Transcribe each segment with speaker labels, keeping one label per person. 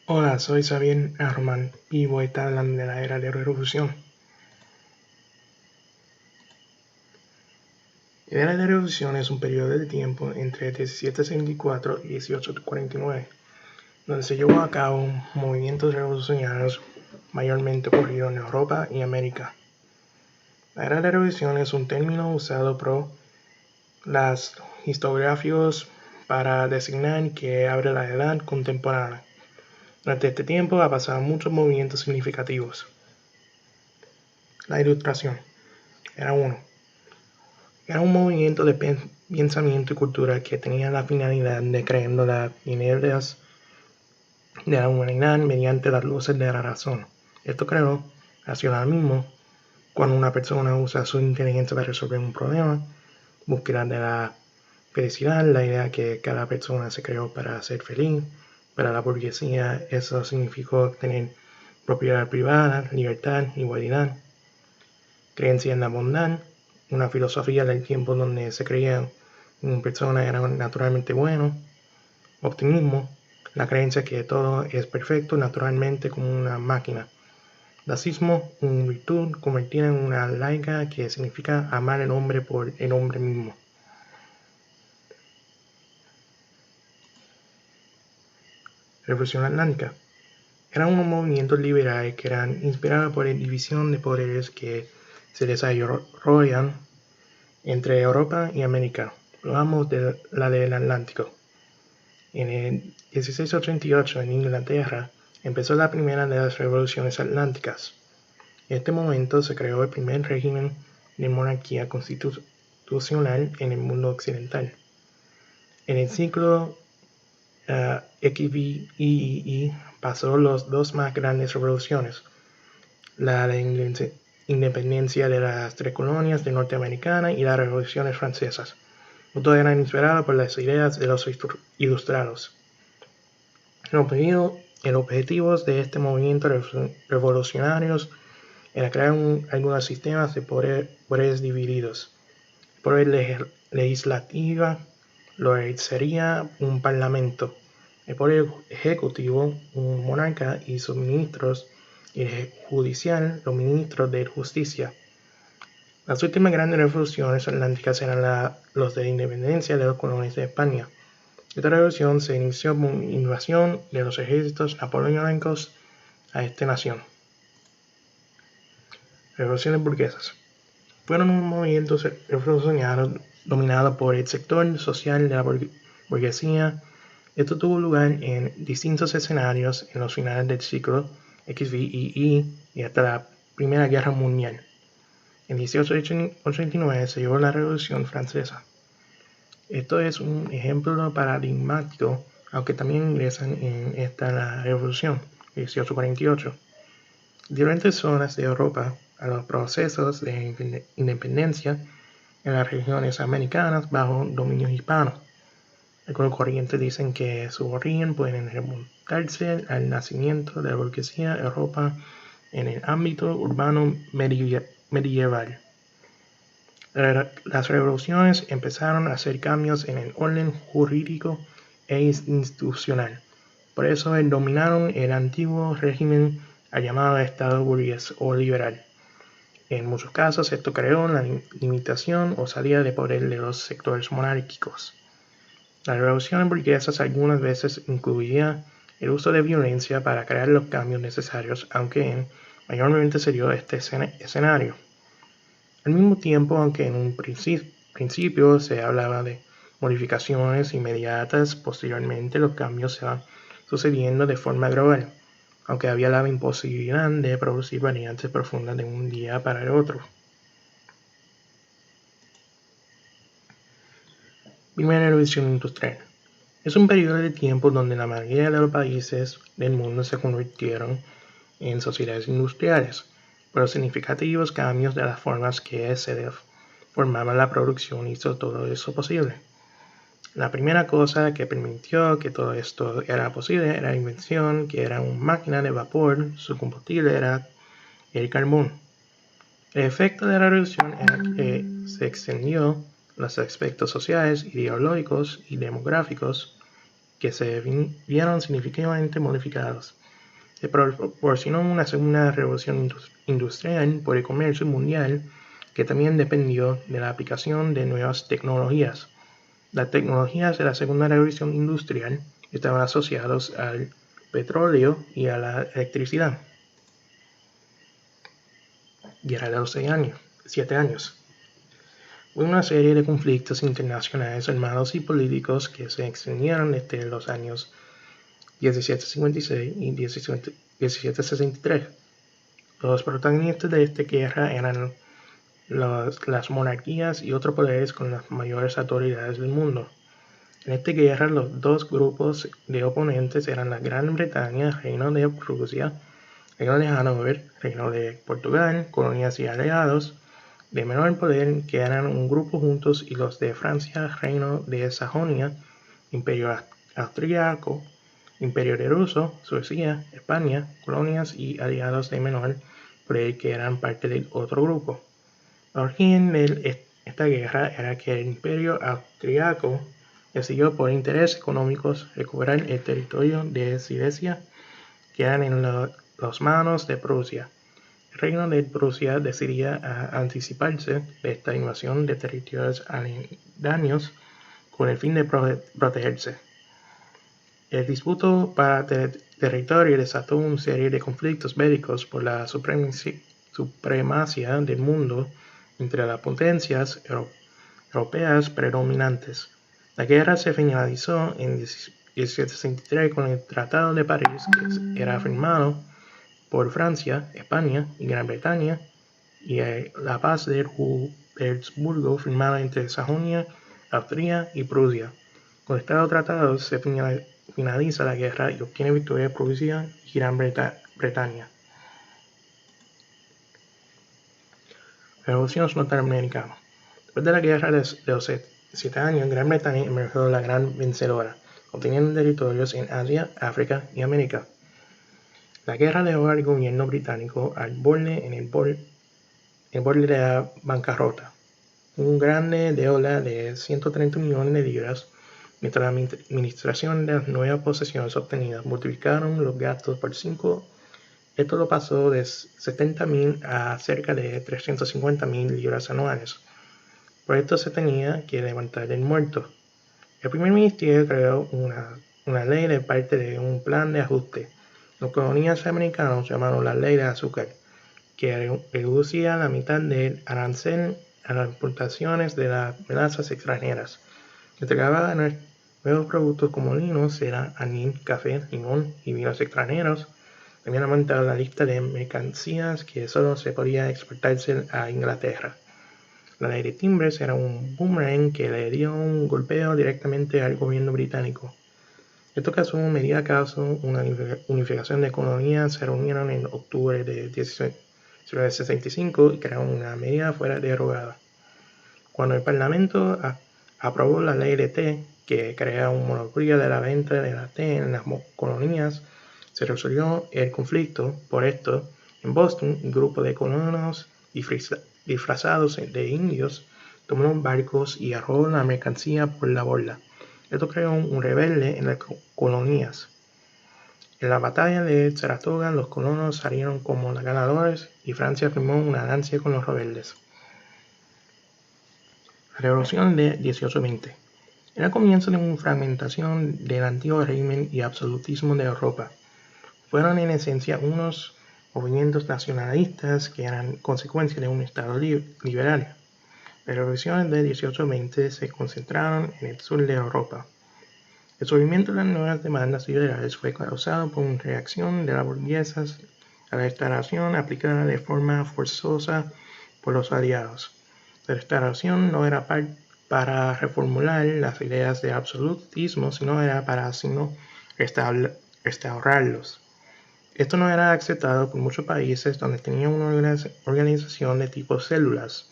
Speaker 1: Hola, soy Xavier Arman y voy a estar hablando de la era de la revolución. La era de la revolución es un periodo de tiempo entre 1774 y 1849, donde se llevó a cabo movimientos revolucionarios mayormente ocurridos en Europa y América. La era de la revolución es un término usado por los historiógrafos para designar que abre la edad contemporánea. Durante este tiempo ha pasado muchos movimientos significativos. La Ilustración era uno. Era un movimiento de pensamiento y cultura que tenía la finalidad de creando las ideas de la humanidad mediante las luces de la razón. Esto creó racionalismo cuando una persona usa su inteligencia para resolver un problema, búsqueda de la felicidad, la idea que cada persona se creó para ser feliz. Para la burguesía eso significó tener propiedad privada, libertad, igualdad, creencia en la bondad, una filosofía del tiempo donde se creía una persona era naturalmente bueno, optimismo, la creencia que todo es perfecto naturalmente como una máquina, lacismo, una virtud convertida en una laica que significa amar al hombre por el hombre mismo. Revolución Atlántica. Eran unos movimientos liberales que eran inspirados por la división de poderes que se desarrollan entre Europa y América, ambos de la del Atlántico. En el 1688 en Inglaterra empezó la primera de las revoluciones atlánticas. En este momento se creó el primer régimen de monarquía constitucional en el mundo occidental. En el siglo XVII pasó las dos más grandes revoluciones, la de independencia de las tres colonias de Norteamericana y las revoluciones francesas. Todos eran inspirados por las ideas de los ilustrados. El objetivo de este movimiento revolucionarios era crear algunos sistemas de poderes divididos. El poder legislativo lo sería un parlamento, el poder ejecutivo un monarca y sus ministros, y el judicial los ministros de justicia. Las últimas grandes revoluciones atlánticas eran los de independencia de los colonias de España. Esta revolución se inició con una invasión de los ejércitos napoleónicos a esta nación. Revoluciones burguesas. Fueron un movimiento revolucionario dominado por el sector social de la burguesía. Esto tuvo lugar en distintos escenarios en los finales del siglo XVII y hasta la Primera Guerra Mundial. En 1889 se llevó la Revolución Francesa. Esto es un ejemplo paradigmático, aunque también ingresan en la Revolución 1848. Diferentes zonas de Europa a los procesos de independencia en las regiones americanas bajo dominio hispano. Algunos corrientes dicen que su origen puede remontarse al nacimiento de la burguesía Europa en el ámbito urbano medieval. Las revoluciones empezaron a hacer cambios en el orden jurídico e institucional. Por eso dominaron el antiguo régimen al llamado Estado burgués o liberal. En muchos casos esto creó la limitación o salida de poder de los sectores monárquicos. Las revoluciones burguesas algunas veces incluían el uso de violencia para crear los cambios necesarios, aunque mayormente se dio este escenario. Al mismo tiempo, aunque en un principio se hablaba de modificaciones inmediatas, posteriormente los cambios se van sucediendo de forma gradual, aunque había la imposibilidad de producir variantes profundas de un día para el otro. Primera revolución industrial. Es un periodo de tiempo donde la mayoría de los países del mundo se convirtieron en sociedades industriales, pero significativos cambios de las formas que se formaba la producción hizo todo eso posible. La primera cosa que permitió que todo esto era posible era la invención que era una máquina de vapor, su combustible era el carbón. El efecto de la revolución era que se extendió los aspectos sociales, ideológicos y demográficos que se vieron significativamente modificados. Se proporcionó una segunda revolución industrial por el comercio mundial que también dependió de la aplicación de nuevas tecnologías. Las tecnologías de la segunda revolución industrial estaban asociadas al petróleo y a la electricidad. Guerra de los 7 años. Hubo una serie de conflictos internacionales armados y políticos que se extendieron desde los años 1756 y 1763. Los protagonistas de esta guerra eran las monarquías y otros poderes con las mayores autoridades del mundo. En esta guerra, los dos grupos de oponentes eran la Gran Bretaña, Reino de Prusia, Reino de Hanover, Reino de Portugal, colonias y aliados de menor poder, que eran un grupo juntos, y los de Francia, Reino de Sajonia, Imperio Austriaco, Imperio de Ruso, Suecia, España, colonias y aliados de menor poder, que eran parte del otro grupo. El origen de esta guerra era que el Imperio Austriaco decidió por intereses económicos recuperar el territorio de Silesia, que eran en las manos de Prusia. El Reino de Prusia decidía anticiparse de esta invasión de territorios aledaños con el fin de protegerse. El disputo para territorio desató una serie de conflictos bélicos por la supremacía del mundo entre las potencias europeas predominantes. La guerra se finalizó en 1763 con el Tratado de París, que era firmado por Francia, España y Gran Bretaña, y la paz de Wurzburgo firmada entre Sajonia, Austria y Prusia. Con este tratado se finaliza la guerra y obtiene victoria Prusia y Gran Bretaña. Revolución norteamericana. Después de la guerra de los 7 años, Gran Bretaña emergió la gran vencedora, obteniendo territorios en Asia, África y América. La guerra dejó al gobierno británico al borde de la bancarrota. Un grande deuda de 130 millones de libras, mientras la administración de las nuevas posesiones obtenidas multiplicaron los gastos por 5. Esto lo pasó de 70.000 a cerca de 350.000 libras anuales. Por esto se tenía que levantar el muerto. El primer ministerio creó una ley de parte de un plan de ajuste. Los colonias americanos llamaron la ley de azúcar, que reducía la mitad del arancel a las importaciones de las melazas extranjeras. Entregaba nuevos productos como lino, cera, anís, café, limón y vinos extranjeros. También aumentaba la lista de mercancías que solo se podía exportarse a Inglaterra. La ley de timbres era un boomerang que le dio un golpeo directamente al gobierno británico. Esto causó medida caso una unificación de colonias. Se reunieron en octubre de 1765 y crearon una medida fuera derogada. Cuando el Parlamento aprobó la ley de té, que crea un monopolio de la venta de la té en las colonias, se resolvió el conflicto. Por esto, en Boston, un grupo de colonos disfrazados de indios tomaron barcos y arrojó la mercancía por la borda. Esto creó un rebelde en las colonias. En la batalla de Saratoga, los colonos salieron como los ganadores y Francia firmó una alianza con los rebeldes. La Revolución de 1820 era el comienzo de una fragmentación del antiguo régimen y absolutismo de Europa. Fueron en esencia unos movimientos nacionalistas que eran consecuencia de un Estado liberal. Las revoluciones de 1820 se concentraron en el sur de Europa. El surgimiento de las nuevas demandas liberales fue causado por una reacción de las burguesas a la restauración aplicada de forma forzosa por los aliados. La restauración no era para reformular las ideas de absolutismo, sino era para restaurarlos. Esto no era aceptado por muchos países donde tenían una organización de tipo células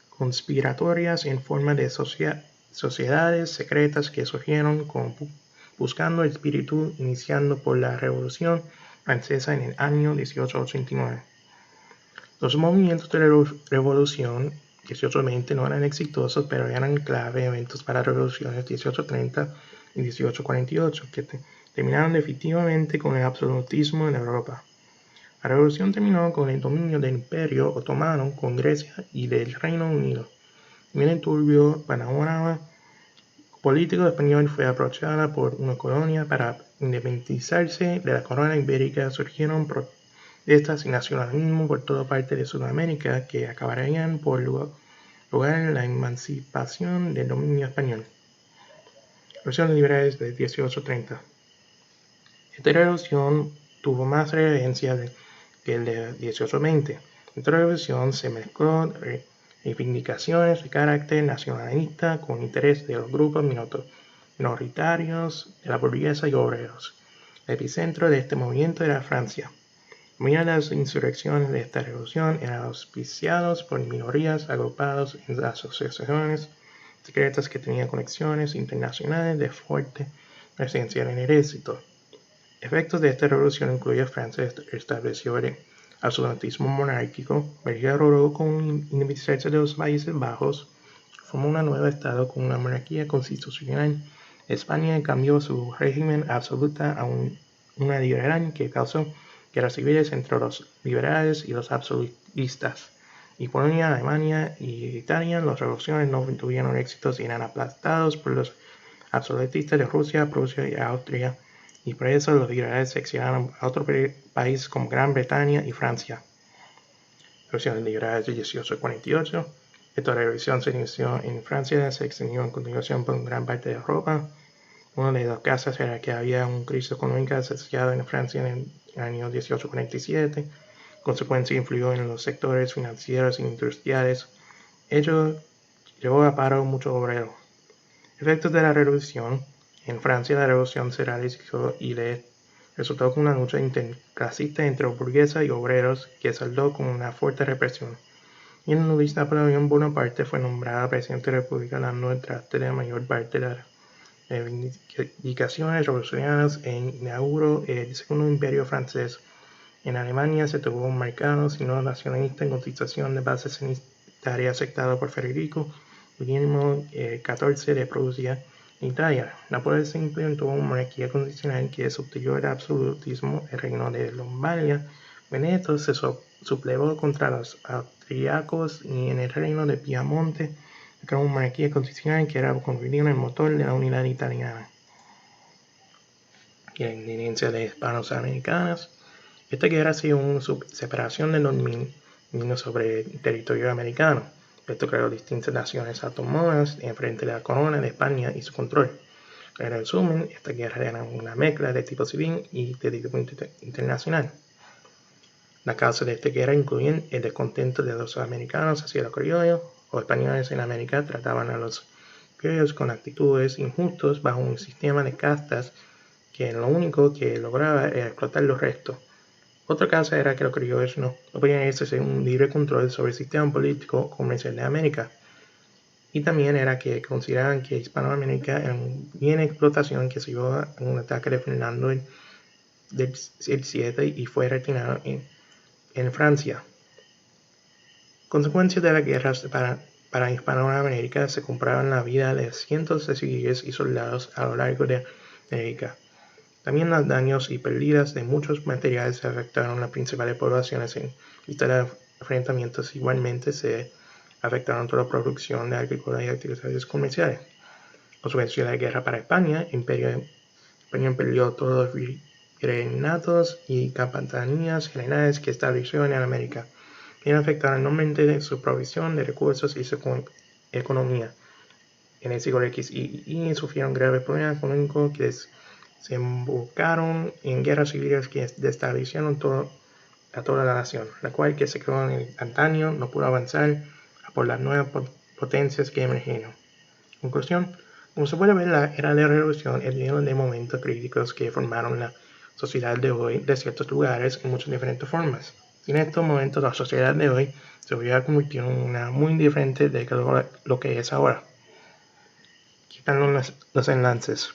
Speaker 1: conspiratorias en forma de sociedades secretas que surgieron buscando el espíritu iniciando por la Revolución Francesa en el año 1889. Los movimientos de la Revolución 1820 no eran exitosos, pero eran clave eventos para las revoluciones 1830, y 1848, que terminaron definitivamente con el absolutismo en Europa. La revolución terminó con el dominio del Imperio Otomano con Grecia y del Reino Unido. También el turbio panorama político español fue aprovechada por una colonia para independizarse de la corona ibérica. Surgieron protestas y nacionalismo por toda parte de Sudamérica que acabarían por lograr la emancipación del dominio español. Revoluciones liberales de 1830. Esta revolución tuvo más relevancia que el de 1820. Esta revolución se mezcló reivindicaciones de carácter nacionalista con interés de los grupos minoritarios de la burguesa y obreros. El epicentro de este movimiento era Francia. Muchas de las insurrecciones de esta revolución eran auspiciadas por minorías agrupadas en asociaciones secretas que tenían conexiones internacionales de fuerte presencia en el ejército. Efectos de esta revolución incluyen Francia estableció el absolutismo monárquico, Bélgica logró con independizarse de los Países Bajos, formó un nuevo estado con una monarquía constitucional. España cambió su régimen absoluta a una liberal que causó guerras civiles entre los liberales y los absolutistas. Y Polonia, Alemania y Italia, las revoluciones no tuvieron éxitos y eran aplastados por los absolutistas de Rusia, Prusia y Austria. Y por eso los liberales se exiliaron a otros países como Gran Bretaña y Francia. Revoluciones liberales de 1848. Esta revolución se inició en Francia, se extendió en continuación por gran parte de Europa. Una de las causas era que había una crisis económica asociada en Francia en el año 1847. En consecuencia, influyó en los sectores financieros e industriales. Ello llevó a paro muchos obreros. Efectos de la revolución. En Francia, la revolución se realizó y resultó con una lucha interclasista entre burgueses y obreros que saldó con una fuerte represión. Y en Luis Napoleón Bonaparte fue nombrado presidente de la República, dando el traste de la mayor parte de las reivindicaciones revolucionarias e inauguró el segundo imperio francés. En Alemania se tuvo un marcado signo nacionalista en constitución de base sanitaria aceptado por Federico Guillermo XIV de Prusia. En Italia, Nápoles se implementó una monarquía constitucional que sustituyó el absolutismo. El reino de Lombardia, Veneto se sublevó contra los austriacos y en el reino de Piamonte creó una monarquía constitucional que era convertida en el motor de la unidad italiana. Y la independencia de hispanos americanos. Esta guerra ha sido una separación de los dominios sobre el territorio americano. Esto creó distintas naciones autónomas en frente de la corona de España y su control. En resumen, esta guerra era una mezcla de tipo civil y de tipo internacional. Las causas de esta guerra incluyen el descontento de los americanos hacia los criollos. Los españoles en América trataban a los criollos con actitudes injustas bajo un sistema de castas que lo único que lograba era explotar los restos. Otra causa era que los criollos no podían ejercer un libre control sobre el sistema político comercial de América. Y también era que consideraban que Hispanoamérica era un bien de explotación que se llevó a un ataque de Fernando del 7 y fue retirado en Francia. Consecuencias de las guerras para Hispanoamérica se compraban la vida de cientos de civiles y soldados a lo largo de América. También los daños y pérdidas de muchos materiales afectaron a las principales poblaciones en vista de enfrentamientos. Igualmente se afectaron toda la producción de agricultura y actividades comerciales. Consecuencia de la guerra para España, España perdió todos los virreinatos y capitanías generales que estableció en América. También afectaron enormemente su provisión de recursos y su economía. En el siglo X y sufrieron graves problemas económicos que se embocaron en guerras civiles que desestabilizaron a toda la nación, la cual que se creó en el antaño no pudo avanzar por las nuevas potencias que emergieron. Conclusión. Como se puede ver, la era de la revolución es lleno de momentos críticos que formaron la sociedad de hoy de ciertos lugares en muchas diferentes formas. Sin estos momentos, la sociedad de hoy se hubiera convertido en una muy diferente de lo que es ahora. Aquí están los enlaces.